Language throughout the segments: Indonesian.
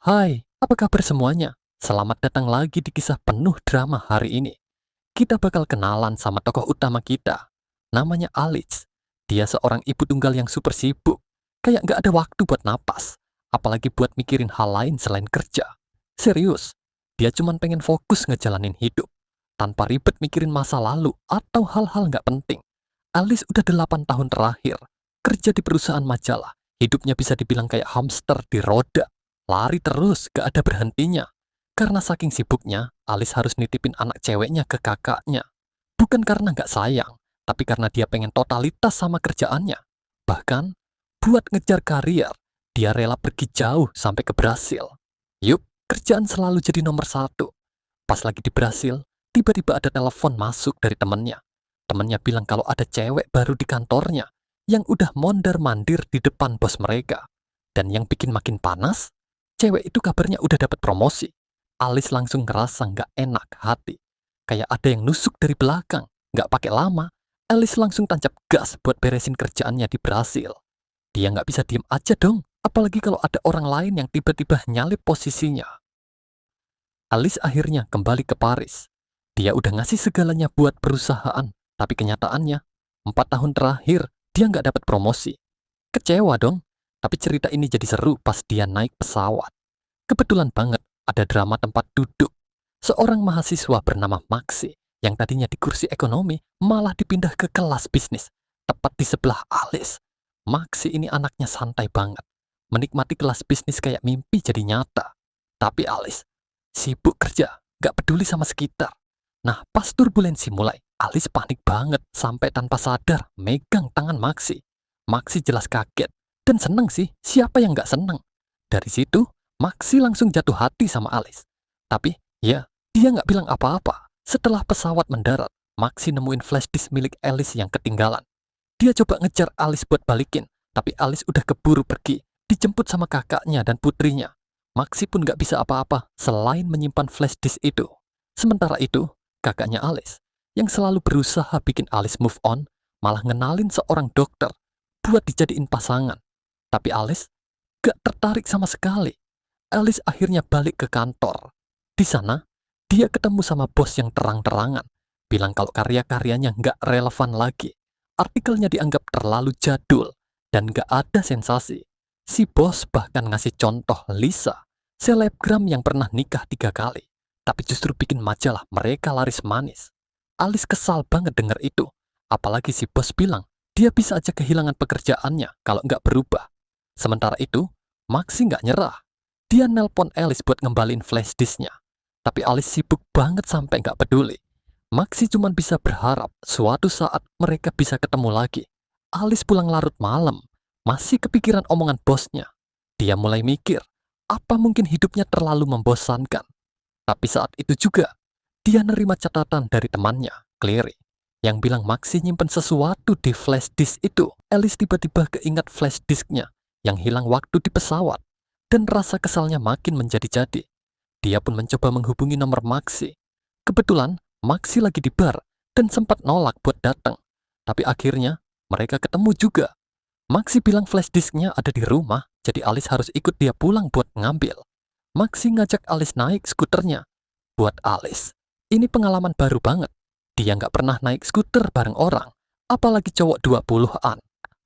Hai, apa kabar semuanya? Selamat datang lagi di kisah penuh drama hari ini. Kita bakal kenalan sama tokoh utama kita. Namanya Alice. Dia seorang ibu tunggal yang super sibuk. Kayak nggak ada waktu buat napas. Apalagi buat mikirin hal lain selain kerja. Serius, dia cuman pengen fokus ngejalanin hidup. Tanpa ribet mikirin masa lalu atau hal-hal nggak penting. Alice udah 8 tahun terakhir. Kerja di perusahaan majalah. Hidupnya bisa dibilang kayak hamster di roda. Lari terus, gak ada berhentinya. Karena saking sibuknya, Alice harus nitipin anak ceweknya ke kakaknya. Bukan karena gak sayang, tapi karena dia pengen totalitas sama kerjaannya. Bahkan, buat ngejar karier, dia rela pergi jauh sampai ke Brasil. Yup, kerjaan selalu jadi nomor satu. Pas lagi di Brasil, tiba-tiba ada telepon masuk dari temennya. Temennya bilang kalau ada cewek baru di kantornya, yang udah mondar-mandir di depan bos mereka. Dan yang bikin makin panas, cewek itu kabarnya udah dapat promosi. Alice langsung ngerasa nggak enak hati. Kayak ada yang nusuk dari belakang. Nggak pakai lama, Alice langsung tancap gas buat beresin kerjaannya di Brasil. Dia nggak bisa diem aja dong, apalagi kalau ada orang lain yang tiba-tiba nyalip posisinya. Alice akhirnya kembali ke Paris. Dia udah ngasih segalanya buat perusahaan, tapi kenyataannya, 4 tahun terakhir dia nggak dapat promosi. Kecewa dong, tapi cerita ini jadi seru pas dia naik pesawat. Kebetulan banget ada drama tempat duduk. Seorang mahasiswa bernama Maxi yang tadinya di kursi ekonomi malah dipindah ke kelas bisnis, tepat di sebelah Alice. Maxi ini anaknya santai banget, menikmati kelas bisnis kayak mimpi jadi nyata. Tapi Alice sibuk kerja, gak peduli sama sekitar. Nah, pas turbulensi mulai, Alice panik banget sampai tanpa sadar megang tangan Maxi. Maxi jelas kaget dan seneng sih, siapa yang gak seneng? Dari situ, Maxi langsung jatuh hati sama Alice. Tapi, ya, dia nggak bilang apa-apa. Setelah pesawat mendarat, Maxi nemuin flash disk milik Alice yang ketinggalan. Dia coba ngejar Alice buat balikin, tapi Alice udah keburu pergi, dijemput sama kakaknya dan putrinya. Maxi pun nggak bisa apa-apa selain menyimpan flash disk itu. Sementara itu, kakaknya Alice, yang selalu berusaha bikin Alice move on, malah ngenalin seorang dokter buat dijadiin pasangan. Tapi Alice gak tertarik sama sekali. Alice akhirnya balik ke kantor. Di sana, dia ketemu sama bos yang terang-terangan, bilang kalau karya-karyanya nggak relevan lagi. Artikelnya dianggap terlalu jadul dan nggak ada sensasi. Si bos bahkan ngasih contoh Lisa, selebgram yang pernah nikah 3 kali, tapi justru bikin majalah mereka laris manis. Alice kesal banget denger itu, apalagi si bos bilang dia bisa aja kehilangan pekerjaannya kalau nggak berubah. Sementara itu, Maxi nggak nyerah. Dia nelpon Alice buat ngembalin flash disknya. Tapi Alice sibuk banget sampai nggak peduli. Maxi cuma bisa berharap suatu saat mereka bisa ketemu lagi. Alice pulang larut malam, masih kepikiran omongan bosnya. Dia mulai mikir, apa mungkin hidupnya terlalu membosankan. Tapi saat itu juga, dia nerima catatan dari temannya, Clary, yang bilang Maxi nyimpen sesuatu di flash disk itu. Alice tiba-tiba keingat flash disknya yang hilang waktu di pesawat, dan rasa kesalnya makin menjadi-jadi. Dia pun mencoba menghubungi nomor Maxi. Kebetulan, Maxi lagi di bar, dan sempat nolak buat datang. Tapi akhirnya, mereka ketemu juga. Maxi bilang flash disknya ada di rumah, jadi Alice harus ikut dia pulang buat ngambil. Maxi ngajak Alice naik skuternya. Buat Alice, ini pengalaman baru banget. Dia nggak pernah naik skuter bareng orang, apalagi cowok 20-an.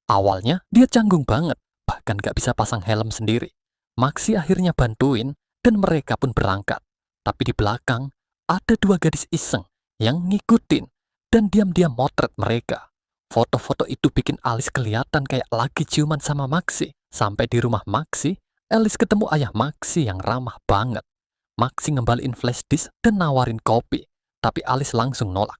Awalnya, dia canggung banget, bahkan gak bisa pasang helm sendiri. Maxi akhirnya bantuin, dan mereka pun berangkat. Tapi di belakang, ada 2 gadis iseng yang ngikutin, dan diam-diam motret mereka. Foto-foto itu bikin Alice kelihatan kayak lagi ciuman sama Maxi. Sampai di rumah Maxi, Alice ketemu ayah Maxi yang ramah banget. Maxi ngembaliin flash disk dan nawarin kopi, tapi Alice langsung nolak.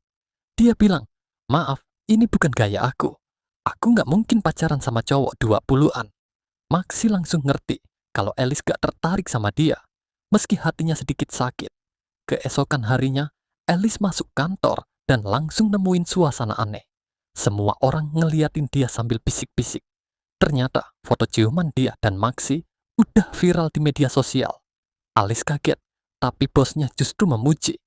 Dia bilang, maaf, ini bukan gaya aku. Aku nggak mungkin pacaran sama cowok 20-an. Maxi langsung ngerti kalau Alice gak tertarik sama dia, meski hatinya sedikit sakit. Keesokan harinya, Alice masuk kantor dan langsung nemuin suasana aneh. Semua orang ngeliatin dia sambil bisik-bisik. Ternyata foto ciuman dia dan Maxi udah viral di media sosial. Alice kaget, tapi bosnya justru memuji.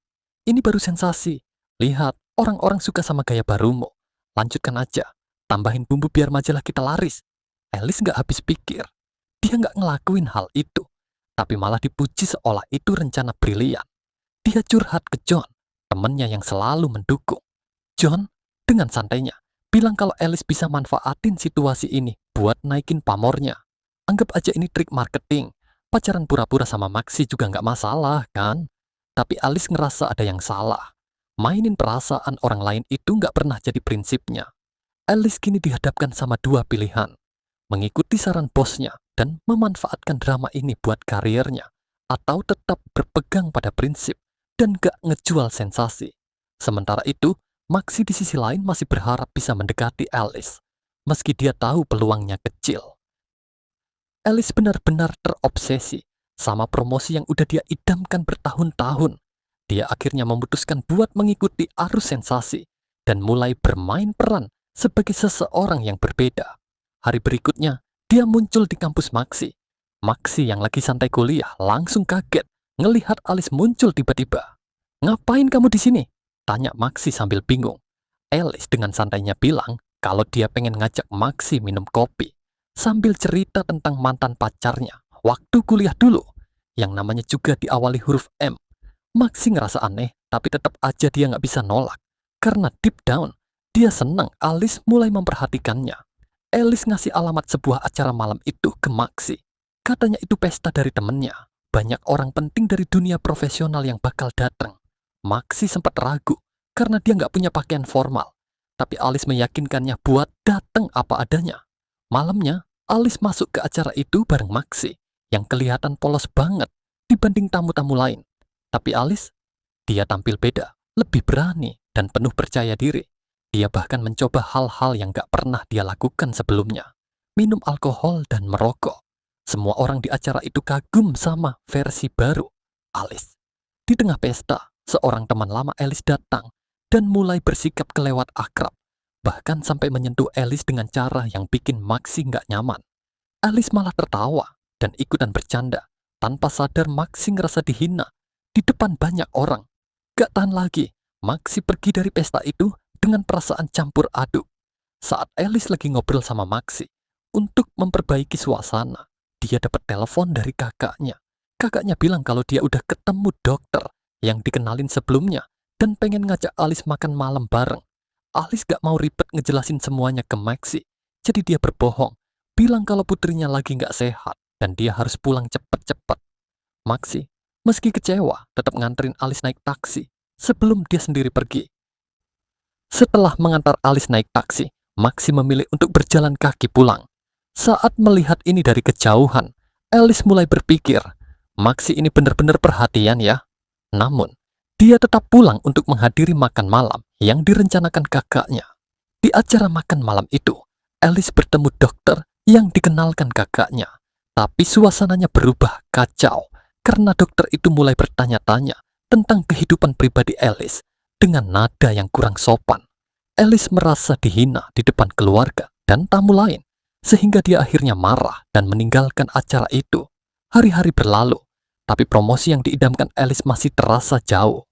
Ini baru sensasi. Lihat, orang-orang suka sama gaya barumu. Lanjutkan aja. Tambahin bumbu biar majalah kita laris. Alice nggak habis pikir. Dia nggak ngelakuin hal itu. tapi malah dipuji seolah itu rencana brilian. Dia curhat ke John, temannya yang selalu mendukung. John dengan santainya bilang kalau Alice bisa manfaatin situasi ini buat naikin pamornya. Anggap aja ini trik marketing. Pacaran pura-pura sama Maxi juga nggak masalah, kan? Tapi Alice ngerasa ada yang salah. Mainin perasaan orang lain itu nggak pernah jadi prinsipnya. Alice kini dihadapkan sama dua pilihan. Mengikuti saran bosnya dan memanfaatkan drama ini buat karirnya, atau tetap berpegang pada prinsip dan gak ngejual sensasi. Sementara itu, Maxi di sisi lain masih berharap bisa mendekati Alice, meski dia tahu peluangnya kecil. Alice benar-benar terobsesi sama promosi yang udah dia idamkan bertahun-tahun. Dia akhirnya memutuskan buat mengikuti arus sensasi dan mulai bermain peran sebagai seseorang yang berbeda. Hari berikutnya, dia muncul di kampus Maxi. Maxi yang lagi santai kuliah langsung kaget ngelihat Alice muncul tiba-tiba. "Ngapain kamu di sini?" tanya Maxi sambil bingung. Alice dengan santainya bilang kalau dia pengen ngajak Maxi minum kopi, sambil cerita tentang mantan pacarnya waktu kuliah dulu, yang namanya juga diawali huruf M. Maxi ngerasa aneh, tapi tetap aja dia nggak bisa nolak, karena deep down, dia senang Alice mulai memperhatikannya. Alice ngasih alamat sebuah acara malam itu ke Maxi. Katanya itu pesta dari temennya. Banyak orang penting dari dunia profesional yang bakal datang. Maxi sempat ragu karena dia nggak punya pakaian formal. Tapi Alice meyakinkannya buat datang apa adanya. Malamnya, Alice masuk ke acara itu bareng Maxi yang kelihatan polos banget dibanding tamu-tamu lain. Tapi Alice, dia tampil beda, lebih berani dan penuh percaya diri. Dia bahkan mencoba hal-hal yang gak pernah dia lakukan sebelumnya. Minum alkohol dan merokok. Semua orang di acara itu kagum sama versi baru Alice. Di tengah pesta, seorang teman lama Alice datang dan mulai bersikap kelewat akrab. Bahkan sampai menyentuh Alice dengan cara yang bikin Maxi gak nyaman. Alice malah tertawa dan ikutan bercanda. Tanpa sadar Maxi ngerasa dihina di depan banyak orang. Gak tahan lagi, Maxi pergi dari pesta itu dengan perasaan campur aduk. Saat Alice lagi ngobrol sama Maxi untuk memperbaiki suasana, dia dapat telepon dari kakaknya. Kakaknya bilang kalau dia udah ketemu dokter yang dikenalin sebelumnya dan pengen ngajak Alice makan malam bareng. Alice gak mau ribet ngejelasin semuanya ke Maxi, jadi dia berbohong, bilang kalau putrinya lagi gak sehat dan dia harus pulang cepet-cepet. Maxi, meski kecewa, tetap nganterin Alice naik taksi sebelum dia sendiri pergi. Setelah mengantar Alice naik taksi, Maxi memilih untuk berjalan kaki pulang. Saat melihat ini dari kejauhan, Alice mulai berpikir, Maxi ini benar-benar perhatian ya. Namun, dia tetap pulang untuk menghadiri makan malam yang direncanakan kakaknya. Di acara makan malam itu, Alice bertemu dokter yang dikenalkan kakaknya. Tapi suasananya berubah kacau karena dokter itu mulai bertanya-tanya tentang kehidupan pribadi Alice dengan nada yang kurang sopan. Alice merasa dihina di depan keluarga dan tamu lain, sehingga dia akhirnya marah dan meninggalkan acara itu. Hari-hari berlalu, tapi promosi yang diidamkan Alice masih terasa jauh.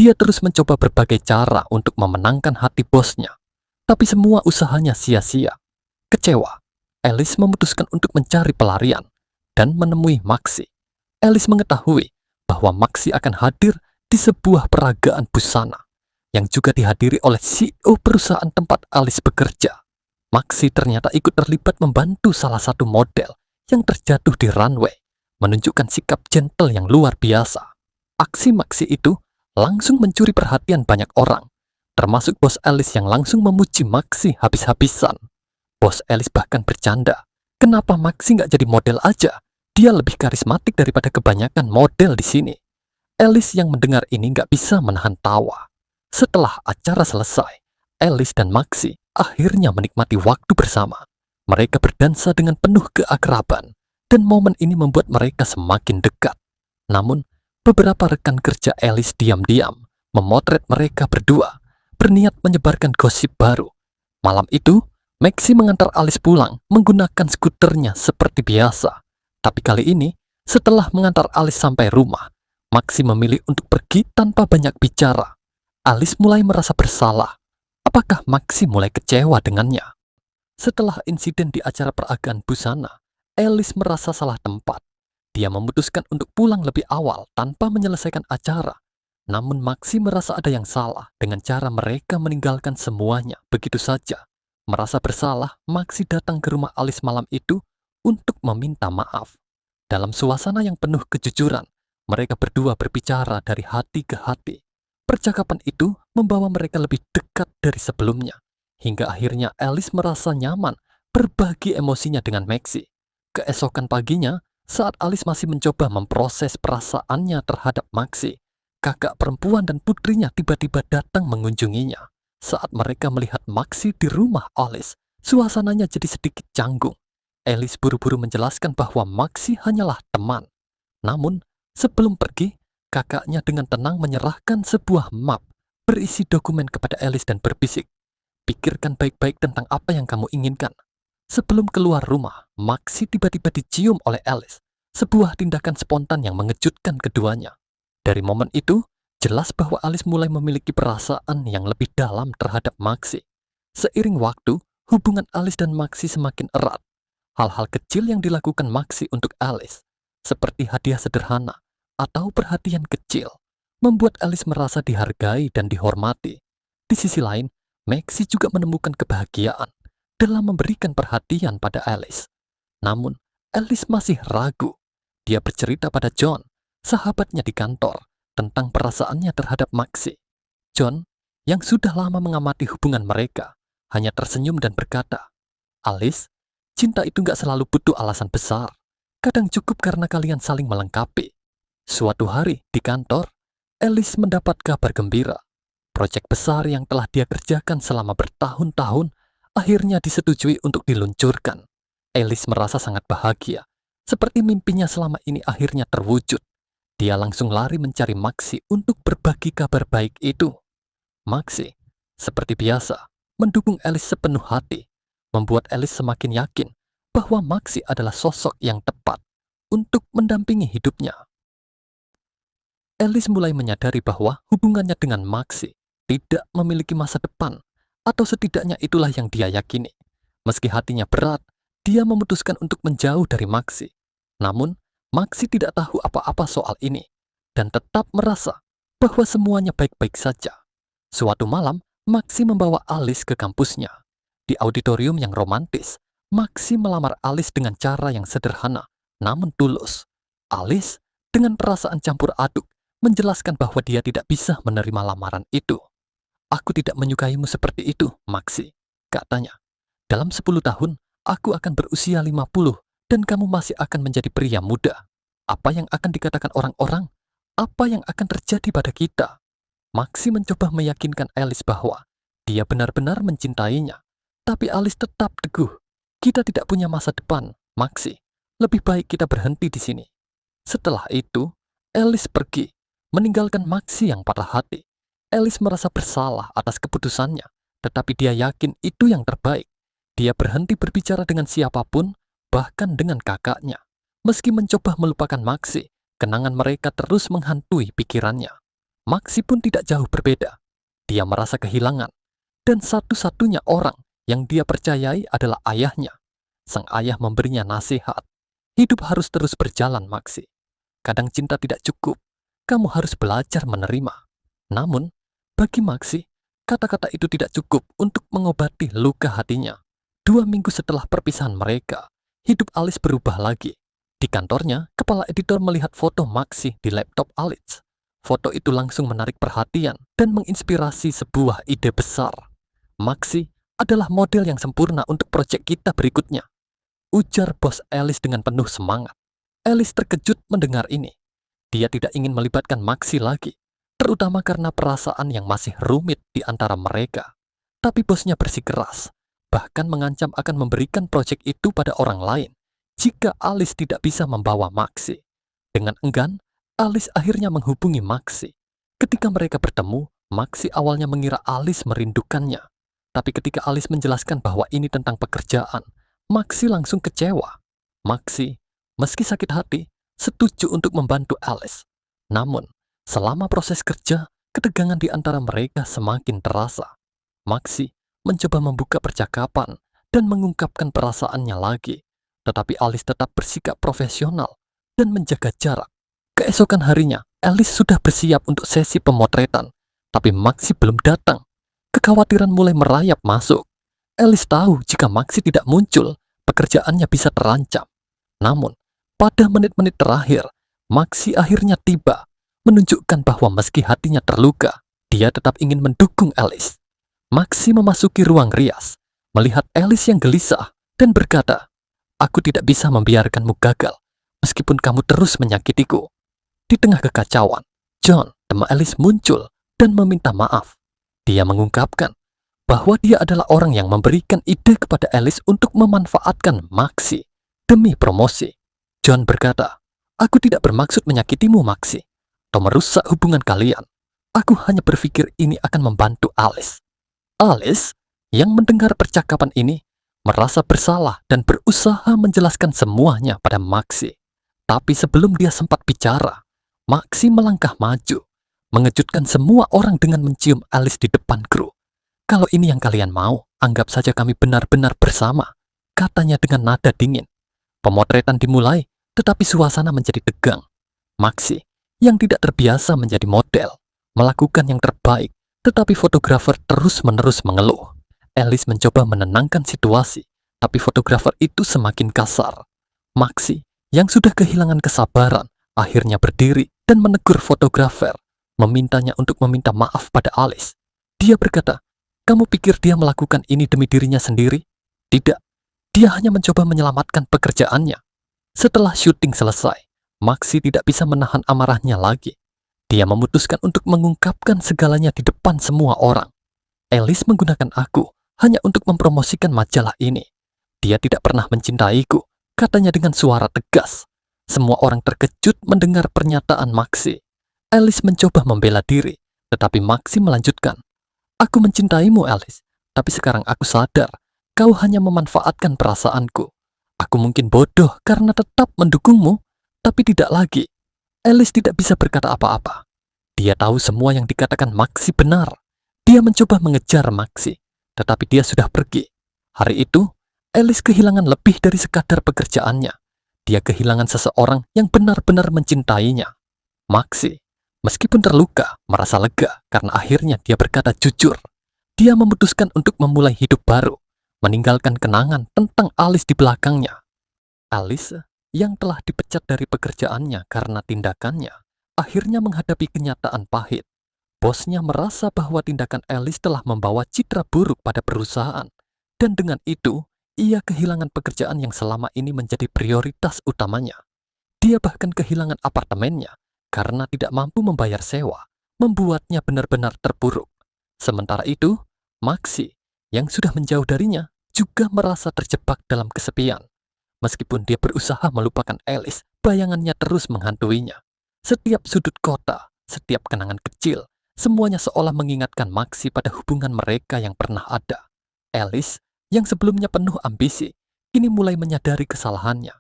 Dia terus mencoba berbagai cara untuk memenangkan hati bosnya, tapi semua usahanya sia-sia. Kecewa, Alice memutuskan untuk mencari pelarian dan menemui Maxi. Alice mengetahui bahwa Maxi akan hadir di sebuah peragaan busana yang juga dihadiri oleh CEO perusahaan tempat Alice bekerja. Maxi ternyata ikut terlibat membantu salah satu model yang terjatuh di runway, menunjukkan sikap gentle yang luar biasa. Aksi Maxi itu langsung mencuri perhatian banyak orang, termasuk bos Alice yang langsung memuji Maxi habis-habisan. Bos Alice bahkan bercanda, kenapa Maxi nggak jadi model aja? Dia lebih karismatik daripada kebanyakan model di sini. Alice yang mendengar ini nggak bisa menahan tawa. Setelah acara selesai, Alice dan Maxi akhirnya menikmati waktu bersama. Mereka berdansa dengan penuh keakraban, dan momen ini membuat mereka semakin dekat. Namun, beberapa rekan kerja Alice diam-diam memotret mereka berdua, berniat menyebarkan gosip baru. Malam itu, Maxi mengantar Alice pulang menggunakan skuternya seperti biasa. Tapi kali ini, setelah mengantar Alice sampai rumah, Maxi memilih untuk pergi tanpa banyak bicara. Alice mulai merasa bersalah. Apakah Maxi mulai kecewa dengannya? Setelah insiden di acara peragaan busana, Alice merasa salah tempat. Dia memutuskan untuk pulang lebih awal tanpa menyelesaikan acara. Namun Maxi merasa ada yang salah dengan cara mereka meninggalkan semuanya begitu saja. Merasa bersalah, Maxi datang ke rumah Alice malam itu untuk meminta maaf. Dalam suasana yang penuh kejujuran, mereka berdua berbicara dari hati ke hati. Percakapan itu membawa mereka lebih dekat dari sebelumnya, hingga akhirnya Alice merasa nyaman berbagi emosinya dengan Maxi. Keesokan paginya, saat Alice masih mencoba memproses perasaannya terhadap Maxi, kakak perempuan dan putrinya tiba-tiba datang mengunjunginya. Saat mereka melihat Maxi di rumah Alice, suasananya jadi sedikit canggung. Alice buru-buru menjelaskan bahwa Maxi hanyalah teman. Namun, sebelum pergi, kakaknya dengan tenang menyerahkan sebuah map berisi dokumen kepada Alice dan berbisik, "Pikirkan baik-baik tentang apa yang kamu inginkan." Sebelum keluar rumah, Maxi tiba-tiba dicium oleh Alice, sebuah tindakan spontan yang mengejutkan keduanya. Dari momen itu, jelas bahwa Alice mulai memiliki perasaan yang lebih dalam terhadap Maxi. Seiring waktu, hubungan Alice dan Maxi semakin erat. Hal-hal kecil yang dilakukan Maxi untuk Alice, seperti hadiah sederhana atau perhatian kecil, membuat Alice merasa dihargai dan dihormati. Di sisi lain, Maxi juga menemukan kebahagiaan dalam memberikan perhatian pada Alice. Namun, Alice masih ragu. Dia bercerita pada John, sahabatnya di kantor, tentang perasaannya terhadap Maxi. John, yang sudah lama mengamati hubungan mereka, hanya tersenyum dan berkata, "Alice, cinta itu nggak selalu butuh alasan besar. Kadang cukup karena kalian saling melengkapi." Suatu hari di kantor, Alice mendapat kabar gembira. Proyek besar yang telah dia kerjakan selama bertahun-tahun akhirnya disetujui untuk diluncurkan. Alice merasa sangat bahagia, seperti mimpinya selama ini akhirnya terwujud. Dia langsung lari mencari Maxi untuk berbagi kabar baik itu. Maxi, seperti biasa, mendukung Alice sepenuh hati, membuat Alice semakin yakin bahwa Maxi adalah sosok yang tepat untuk mendampingi hidupnya. Alice mulai menyadari bahwa hubungannya dengan Maxi tidak memiliki masa depan, atau setidaknya itulah yang dia yakini. Meski hatinya berat, dia memutuskan untuk menjauh dari Maxi. Namun, Maxi tidak tahu apa-apa soal ini, dan tetap merasa bahwa semuanya baik-baik saja. Suatu malam, Maxi membawa Alice ke kampusnya. Di auditorium yang romantis, Maxi melamar Alice dengan cara yang sederhana, namun tulus. Alice, dengan perasaan campur aduk, menjelaskan bahwa dia tidak bisa menerima lamaran itu. "Aku tidak menyukaimu seperti itu, Maxi," katanya. "Dalam 10 tahun, aku akan berusia 50, dan kamu masih akan menjadi pria muda. Apa yang akan dikatakan orang-orang? Apa yang akan terjadi pada kita?" Maxi mencoba meyakinkan Alice bahwa dia benar-benar mencintainya. Tapi Alice tetap teguh. "Kita tidak punya masa depan, Maxi. Lebih baik kita berhenti di sini." Setelah itu, Alice pergi, meninggalkan Maxi yang patah hati. Alice merasa bersalah atas keputusannya, tetapi dia yakin itu yang terbaik. Dia berhenti berbicara dengan siapapun, bahkan dengan kakaknya. Meski mencoba melupakan Maxi, kenangan mereka terus menghantui pikirannya. Maxi pun tidak jauh berbeda. Dia merasa kehilangan, dan satu-satunya orang yang dia percayai adalah ayahnya. Sang ayah memberinya nasihat, "Hidup harus terus berjalan, Maxi. Kadang cinta tidak cukup, kamu harus belajar menerima." Namun, bagi Maxi, kata-kata itu tidak cukup untuk mengobati luka hatinya. 2 minggu setelah perpisahan mereka, hidup Alice berubah lagi. Di kantornya, kepala editor melihat foto Maxi di laptop Alice. Foto itu langsung menarik perhatian dan menginspirasi sebuah ide besar. "Maxi adalah model yang sempurna untuk proyek kita berikutnya," ujar bos Alice dengan penuh semangat. Alice terkejut mendengar ini. Dia tidak ingin melibatkan Maxi lagi, terutama karena perasaan yang masih rumit di antara mereka. Tapi bosnya bersikeras, bahkan mengancam akan memberikan proyek itu pada orang lain jika Alice tidak bisa membawa Maxi. Dengan enggan, Alice akhirnya menghubungi Maxi. Ketika mereka bertemu, Maxi awalnya mengira Alice merindukannya. Tapi ketika Alice menjelaskan bahwa ini tentang pekerjaan, Maxi langsung kecewa. Maxi, meski sakit hati, setuju untuk membantu Alice. Namun, selama proses kerja, ketegangan di antara mereka semakin terasa. Maxi mencoba membuka percakapan dan mengungkapkan perasaannya lagi. Tetapi Alice tetap bersikap profesional dan menjaga jarak. Keesokan harinya, Alice sudah bersiap untuk sesi pemotretan, tapi Maxi belum datang. Kekhawatiran mulai merayap masuk. Alice tahu jika Maxi tidak muncul, pekerjaannya bisa terancam. Namun, pada menit-menit terakhir, Maxi akhirnya tiba, menunjukkan bahwa meski hatinya terluka, dia tetap ingin mendukung Alice. Maxi memasuki ruang rias, melihat Alice yang gelisah, dan berkata, "Aku tidak bisa membiarkanmu gagal, meskipun kamu terus menyakitiku." Di tengah kekacauan, John, teman Alice muncul dan meminta maaf. Dia mengungkapkan bahwa dia adalah orang yang memberikan ide kepada Alice untuk memanfaatkan Maxi demi promosi. John berkata, "Aku tidak bermaksud menyakitimu, Maxi, atau merusak hubungan kalian. Aku hanya berpikir ini akan membantu Alice." Alice, yang mendengar percakapan ini, merasa bersalah dan berusaha menjelaskan semuanya pada Maxi. Tapi sebelum dia sempat bicara, Maxi melangkah maju, mengejutkan semua orang dengan mencium Alice di depan kru. "Kalau ini yang kalian mau, anggap saja kami benar-benar bersama," katanya dengan nada dingin. Pemotretan dimulai, tetapi suasana menjadi tegang. Maxi, yang tidak terbiasa menjadi model, melakukan yang terbaik, tetapi fotografer terus-menerus mengeluh. Alice mencoba menenangkan situasi, tapi fotografer itu semakin kasar. Maxi, yang sudah kehilangan kesabaran, akhirnya berdiri dan menegur fotografer, memintanya untuk meminta maaf pada Alice. Dia berkata, "Kamu pikir dia melakukan ini demi dirinya sendiri? Tidak, dia hanya mencoba menyelamatkan pekerjaannya." Setelah syuting selesai, Maxi tidak bisa menahan amarahnya lagi. Dia memutuskan untuk mengungkapkan segalanya di depan semua orang. "Alice menggunakan aku hanya untuk mempromosikan majalah ini. Dia tidak pernah mencintaiku," katanya dengan suara tegas. Semua orang terkejut mendengar pernyataan Maxi. Alice mencoba membela diri, tetapi Maxi melanjutkan, "Aku mencintaimu, Alice, tapi sekarang aku sadar, kau hanya memanfaatkan perasaanku. Aku mungkin bodoh karena tetap mendukungmu, tapi tidak lagi." Alice tidak bisa berkata apa-apa. Dia tahu semua yang dikatakan Maxi benar. Dia mencoba mengejar Maxi, tetapi dia sudah pergi. Hari itu, Alice kehilangan lebih dari sekadar pekerjaannya. Dia kehilangan seseorang yang benar-benar mencintainya. Maxi, meskipun terluka, merasa lega karena akhirnya dia berkata jujur. Dia memutuskan untuk memulai hidup baru, meninggalkan kenangan tentang Alice di belakangnya. Alice, yang telah dipecat dari pekerjaannya karena tindakannya, akhirnya menghadapi kenyataan pahit. Bosnya merasa bahwa tindakan Alice telah membawa citra buruk pada perusahaan, dan dengan itu, ia kehilangan pekerjaan yang selama ini menjadi prioritas utamanya. Dia bahkan kehilangan apartemennya karena tidak mampu membayar sewa, membuatnya benar-benar terpuruk. Sementara itu, Maxi, yang sudah menjauh darinya, juga merasa terjebak dalam kesepian. Meskipun dia berusaha melupakan Alice, bayangannya terus menghantuinya. Setiap sudut kota, setiap kenangan kecil, semuanya seolah mengingatkan Maxi pada hubungan mereka yang pernah ada. Alice, yang sebelumnya penuh ambisi, kini mulai menyadari kesalahannya.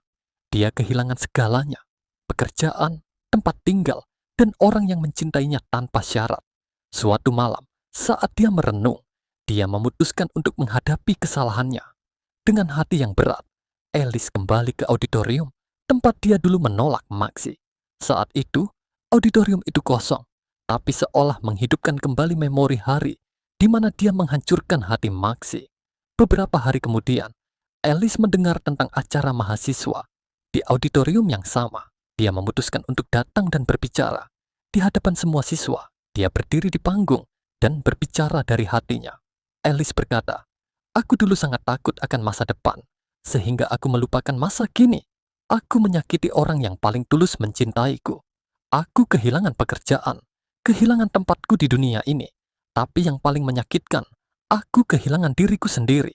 Dia kehilangan segalanya, pekerjaan, tempat tinggal, dan orang yang mencintainya tanpa syarat. Suatu malam, saat dia merenung, dia memutuskan untuk menghadapi kesalahannya. Dengan hati yang berat, Alice kembali ke auditorium, tempat dia dulu menolak Maxi. Saat itu, auditorium itu kosong, tapi seolah menghidupkan kembali memori hari di mana dia menghancurkan hati Maxi. Beberapa hari kemudian, Alice mendengar tentang acara mahasiswa. Di auditorium yang sama, dia memutuskan untuk datang dan berbicara. Di hadapan semua siswa, dia berdiri di panggung dan berbicara dari hatinya. Alice berkata, "Aku dulu sangat takut akan masa depan, sehingga aku melupakan masa kini. Aku menyakiti orang yang paling tulus mencintaiku. Aku kehilangan pekerjaan, kehilangan tempatku di dunia ini. Tapi yang paling menyakitkan, aku kehilangan diriku sendiri.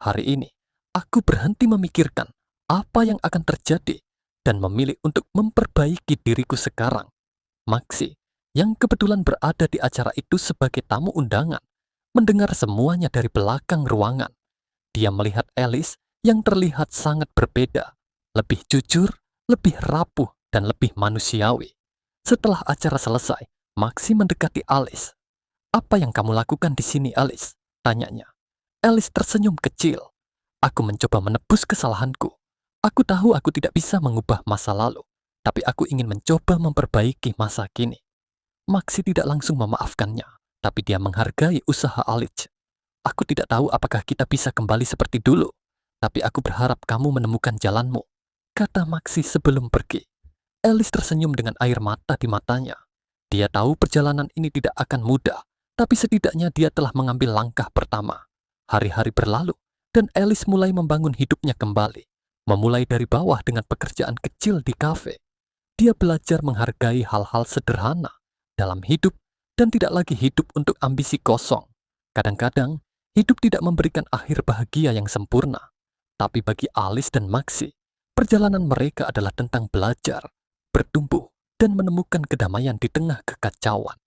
Hari ini, aku berhenti memikirkan apa yang akan terjadi dan memilih untuk memperbaiki diriku sekarang." Maxi, yang kebetulan berada di acara itu sebagai tamu undangan, mendengar semuanya dari belakang ruangan. Dia melihat Alice yang terlihat sangat berbeda, lebih jujur, lebih rapuh, dan lebih manusiawi. Setelah acara selesai, Maxi mendekati Alice. "Apa yang kamu lakukan di sini, Alice?" tanyanya. Alice tersenyum kecil. "Aku mencoba menebus kesalahanku. Aku tahu aku tidak bisa mengubah masa lalu, tapi aku ingin mencoba memperbaiki masa kini. Maxi tidak langsung memaafkannya, tapi dia menghargai usaha Alice. Aku tidak tahu apakah kita bisa kembali seperti dulu, tapi aku berharap kamu menemukan jalanmu, kata Maxi sebelum pergi. Alice tersenyum dengan air mata di matanya. Dia tahu perjalanan ini tidak akan mudah, tapi setidaknya dia telah mengambil langkah pertama. Hari-hari berlalu, dan Alice mulai membangun hidupnya kembali. Memulai dari bawah dengan pekerjaan kecil di kafe. Dia belajar menghargai hal-hal sederhana dalam hidup dan tidak lagi hidup untuk ambisi kosong. Kadang-kadang, hidup tidak memberikan akhir bahagia yang sempurna. Tapi bagi Alice dan Maxi, perjalanan mereka adalah tentang belajar, bertumbuh, dan menemukan kedamaian di tengah kekacauan.